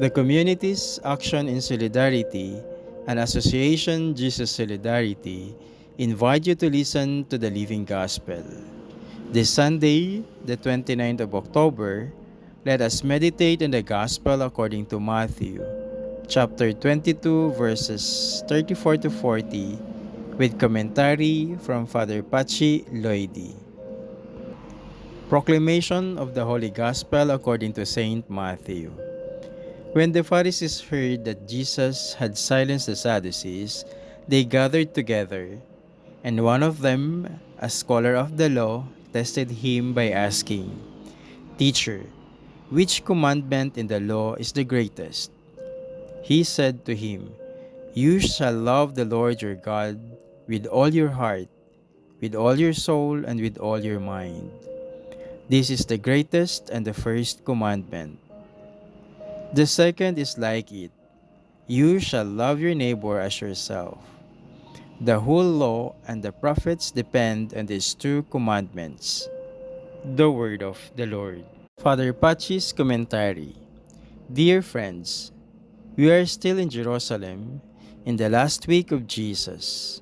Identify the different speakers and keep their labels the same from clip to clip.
Speaker 1: The community's Action in Solidarity and Association Jesus Solidarity invite you to listen to the Living Gospel. This Sunday, the 29th of October, let us meditate on the Gospel according to Matthew, chapter 22, verses 34 to 40, with commentary from Father Pachi Loidi. Proclamation of the Holy Gospel according to Saint Matthew. When the Pharisees heard that Jesus had silenced the Sadducees, they gathered together, and one of them, a scholar of the law, tested him by asking, "Teacher, which commandment in the law is the greatest?" He said to him, "You shall love the Lord your God with all your heart, with all your soul, and with all your mind. This is the greatest and the first commandment. The second is like it. You shall love your neighbor as yourself. The whole law and the prophets depend on these two commandments." The word of the Lord. Father Pachi's commentary. Dear friends, we are still in Jerusalem in the last week of Jesus.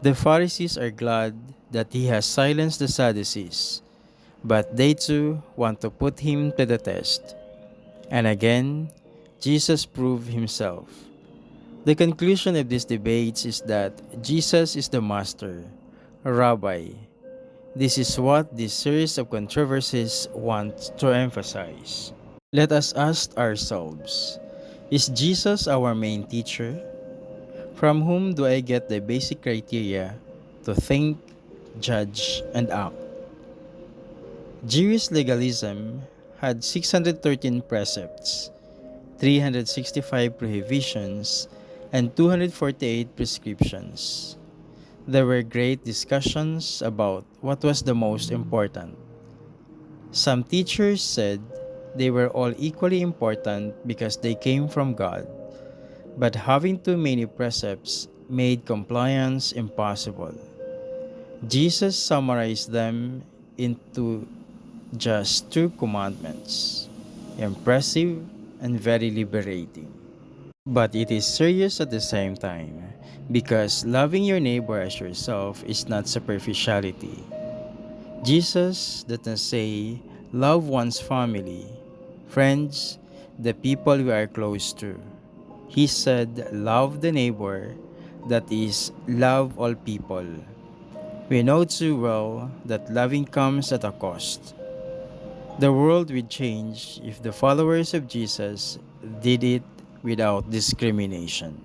Speaker 1: The Pharisees are glad that he has silenced the Sadducees, but they too want to put him to the test. And again, Jesus proved himself. The conclusion of these debates is that Jesus is the Master, Rabbi. This is what this series of controversies wants to emphasize. Let us ask ourselves, is Jesus our main teacher? From whom do I get the basic criteria to think, judge, and act? Jewish legalism had 613 precepts, 365 prohibitions, and 248 prescriptions. There were great discussions about what was the most important. Some teachers said they were all equally important because they came from God, but having too many precepts made compliance impossible. Jesus summarized them into just two commandments, impressive and very liberating. But it is serious at the same time, because loving your neighbor as yourself is not superficiality. Jesus doesn't say, love one's family, friends, the people we are close to. He said, love the neighbor, that is, love all people. We know too well that loving comes at a cost. The world would change if the followers of Jesus did it without discrimination.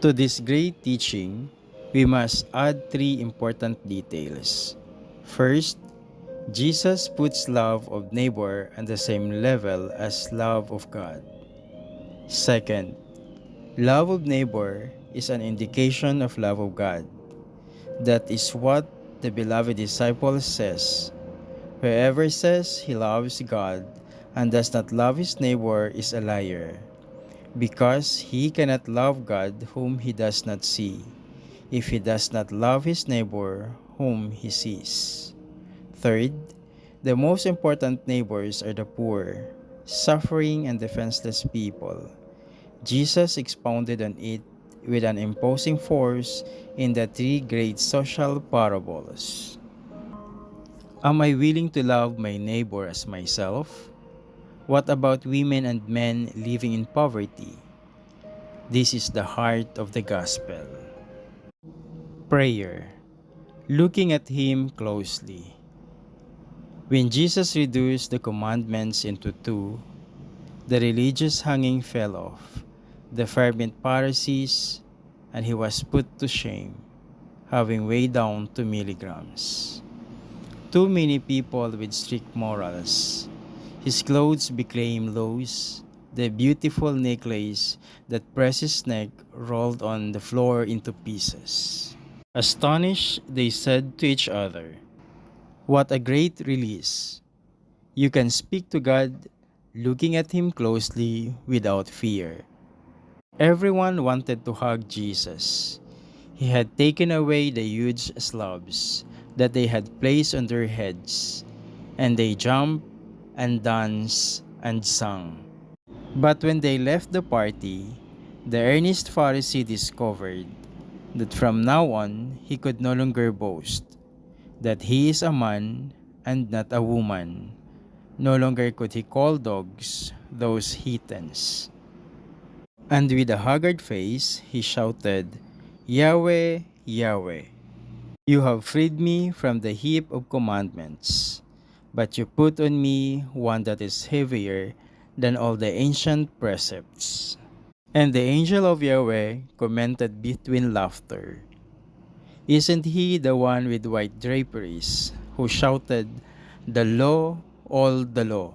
Speaker 1: To this great teaching, we must add three important details. First, Jesus puts love of neighbor on the same level as love of God. Second, love of neighbor is an indication of love of God. That is what the beloved disciple says. Whoever says he loves God and does not love his neighbor is a liar, because he cannot love God whom he does not see, if he does not love his neighbor whom he sees. Third, the most important neighbors are the poor, suffering, and defenseless people. Jesus expounded on it with an imposing force in the three great social parables. Am I willing to love my neighbor as myself? What about women and men living in poverty? This is the heart of the gospel. Prayer. Looking at Him closely. When Jesus reduced the commandments into two, the religious hanging fell off, the fervent Pharisees, and He was put to shame, having weighed down to milligrams. Too many people with strict morals. His clothes became loose, the beautiful necklace that pressed his neck rolled on the floor into pieces. Astonished, they said to each other, "What a great release! You can speak to God, looking at Him closely without fear." Everyone wanted to hug Jesus. He had taken away the huge slabs that they had placed on their heads, and they jumped and danced and sang. But when they left the party, the earnest Pharisee discovered that from now on he could no longer boast, that he is a man and not a woman. No longer could he call dogs those heathens. And with a haggard face he shouted, Yahweh, Yahweh, you have freed me from the heap of commandments, but you put on me one that is heavier than all the ancient precepts. And the angel of Yahweh commented between laughter, Isn't he the one with white draperies who shouted, The law, all the law?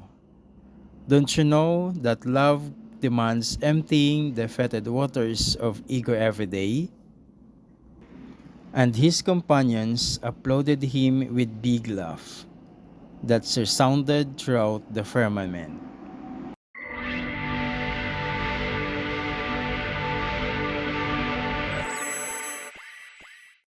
Speaker 1: Don't you know that love demands emptying the fetid waters of ego every day? And his companions applauded him with big laugh that resounded throughout the firmament.